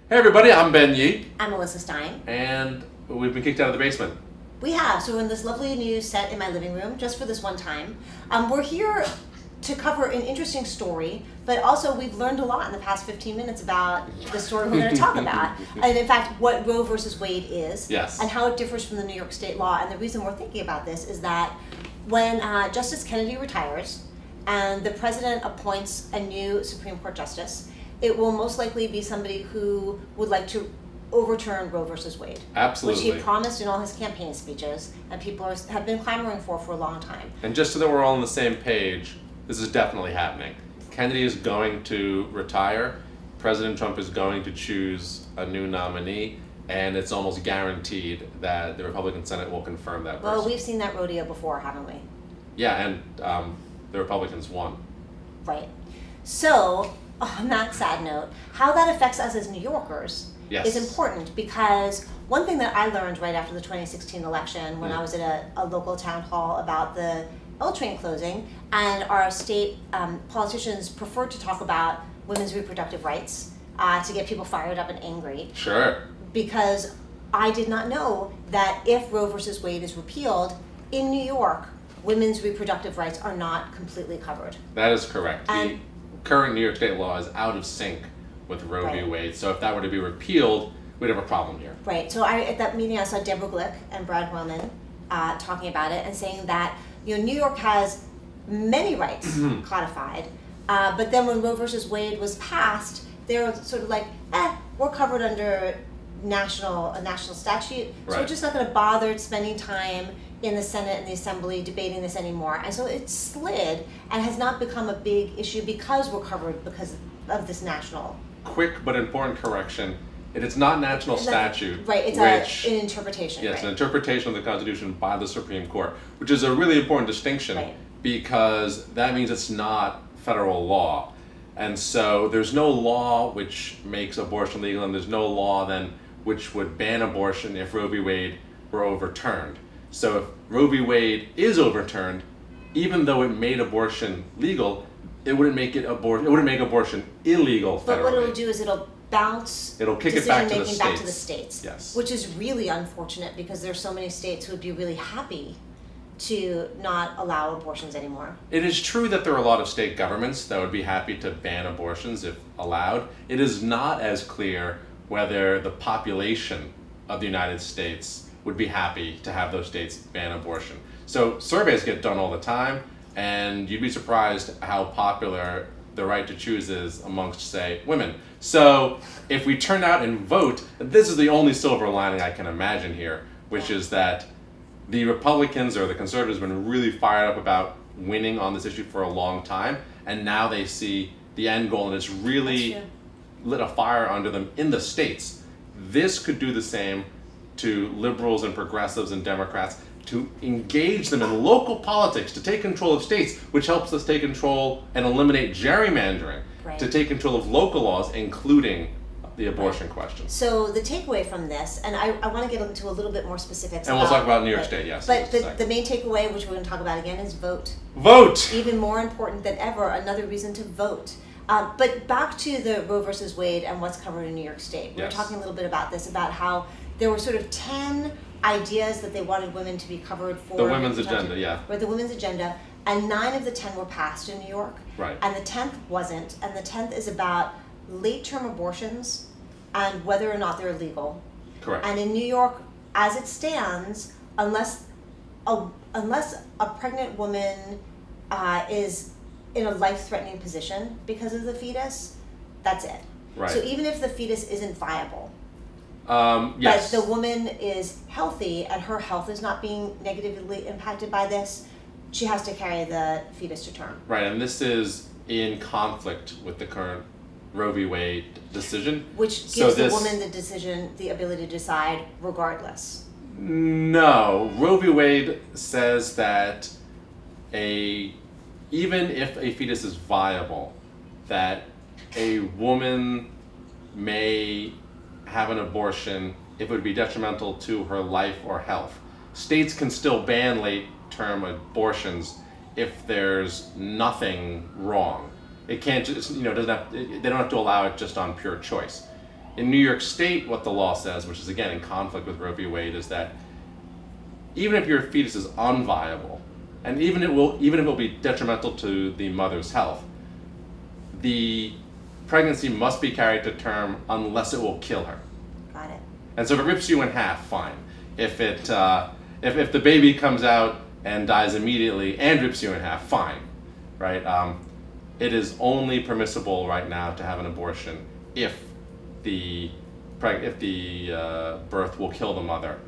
Hey everybody, I'm Ben Yee, I'm Elissa Stein. and we've been kicked out of the basement. We have, so we're in this lovely new set in my living room, just for this one time. We're here to cover an interesting story, but also we've learned a lot in the past 15 minutes about the story we're going to talk about. And in fact, what Roe versus Wade is, Yes. and how it differs from the New York State law. And the reason we're thinking about this is that when Justice Kennedy retires and the president appoints a new Supreme Court justice, it will most likely be somebody who would like to overturn Roe versus Wade. Absolutely. Which he promised in all his campaign speeches, and people have been clamoring for a long time. And just so that we're all on the same page, this is definitely happening. Kennedy is going to retire, President Trump is going to choose a new nominee, and it's almost guaranteed that the Republican Senate will confirm that person. Well, we've seen that rodeo before, haven't we? Yeah, and the Republicans won. Right. So, on that sad note, how that affects us as New Yorkers Yes. is important, because one thing that I learned right after the 2016 election when I was at a local town hall about the L train closing, and our state politicians preferred to talk about women's reproductive rights to get people fired up and angry, Sure. because I did not know that if Roe versus Wade is repealed, in New York, women's reproductive rights are not completely covered. That is correct. And- The current New York State law is out of sync with Roe v. Right. Wade, so if that were to be repealed, we'd have a problem here. Right. So at that meeting, I saw Deborah Glick and Brad Wellman talking about it and saying that New York has many rights codified, but then when Roe versus Wade was passed, they were sort of like, we're covered under a national statute, so we're Right. just not going to bother spending time in the Senate and the Assembly debating this anymore. And so it slid and has not become a big issue because we're covered because of this national. Quick but important correction. It is not national statute. Right, it's which, an interpretation. yes, right. an interpretation of the Constitution by the Supreme Court, which is a really important distinction Right. because that means it's not federal law. And so there's no law which makes abortion legal, and there's no law then which would ban abortion if Roe v. Wade were overturned. So if Roe v. Wade is overturned, even though it made abortion legal, it wouldn't make abortion illegal federally. But what it'll do is it'll bounce It'll kick it back to the decision-making back to the states. states. Yes. Which is really unfortunate because there's so many states who would be really happy to not allow abortions anymore. It is true that there are a lot of state governments that would be happy to ban abortions if allowed. It is not as clear whether the population of the United States would be happy to have those states ban abortion. So surveys get done all the time, and you'd be surprised how popular the right to choose is amongst, say, women. So if we turn out and vote, this is the only silver lining I can imagine here, which is that the Republicans or the conservatives have been really fired up about winning on this issue for a long time, and now they see the end goal, and it's really That's true. lit a fire under them in the states. This could do the same to liberals and progressives and Democrats, to engage them in local politics, to take control of states, which helps us take control and eliminate gerrymandering, Right. to take control of local laws, including the abortion question. So the takeaway from this, and I want to get into a little bit more specifics. And we'll talk about New York right. State, yes, But in just a the second. main takeaway, which we're going to talk about again, is vote. Vote! Even more important than ever, another reason to vote. But back to the Roe versus Wade and what's covered in New York State. We were Yes. talking a little bit about this, about how there were sort of 10 ideas that they wanted women to be covered for. The women's agenda, yeah. Right, the women's agenda, and 9 of the 10 were passed in New York. Right. And the 10th wasn't, and the 10th is about late-term abortions and whether or not they're legal. Correct. And in New York, as it stands, unless a pregnant woman is in a life-threatening position because of the fetus, that's it. Right. So even if the fetus isn't viable, Yes. but the woman is healthy and her health is not being negatively impacted by this, she has to carry the fetus to term. Right, and this is in conflict with the current Roe v. Wade decision. Which gives So the this- woman the ability to decide regardless. No, Roe v. Wade says that even if a fetus is viable, that a woman may have an abortion if it would be detrimental to her life or health. States can still ban late-term abortions if there's nothing wrong. It can't just, they don't have to allow it just on pure choice. In New York State, what the law says, which is again in conflict with Roe v. Wade, is that even if your fetus is unviable, and even if it will be detrimental to the mother's health, the pregnancy must be carried to term unless it will kill her. Got it. And so if it rips you in half, fine. If if the baby comes out and dies immediately and rips you in half, fine, right? It is only permissible right now to have an abortion if the birth will kill the mother,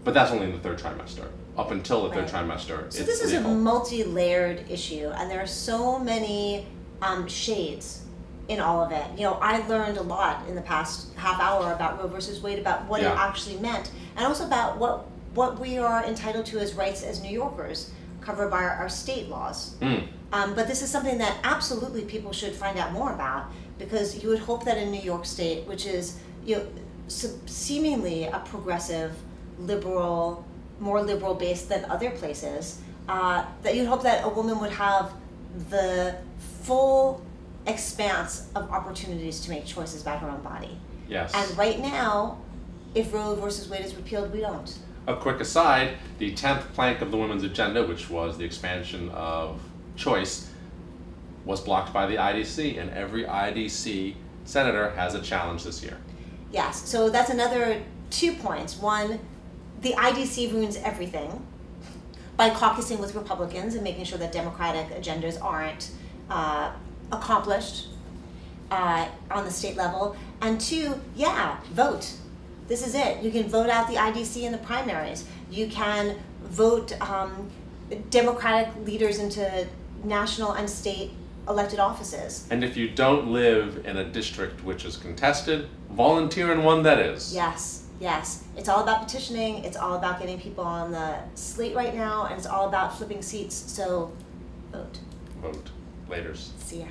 but that's only in the third trimester. Up until the third trimester, So it's this is a legal. multi-layered issue, and there are so many shades in all of it. You know, I learned a lot in the past half hour about Roe versus Wade, about what it Yeah. actually meant, and also about what we are entitled to as rights as New Yorkers, covered by our state laws. But this is something that absolutely people should find out more about, because you would hope that in New York State, which is, you know, seemingly a progressive, liberal, more liberal based than other places, that you'd hope that a woman would have the full expanse of opportunities to make choices about her own body. Yes. And right now, if Roe versus Wade is repealed, we don't. A quick aside, the 10th plank of the women's agenda, which was the expansion of choice, was blocked by the IDC, and every IDC senator has a challenge this year. Yes, so that's another 2 points. One, the IDC ruins everything by caucusing with Republicans and making sure that Democratic agendas aren't accomplished on the state level. And 2, vote. This is it. You can vote out the IDC in the primaries. You can vote Democratic leaders into national and state elected offices. And if you don't live in a district which is contested, volunteer in one that is. Yes. It's all about petitioning. It's all about getting people on the slate right now, and it's all about flipping seats. So, vote. Vote. Laters. See ya.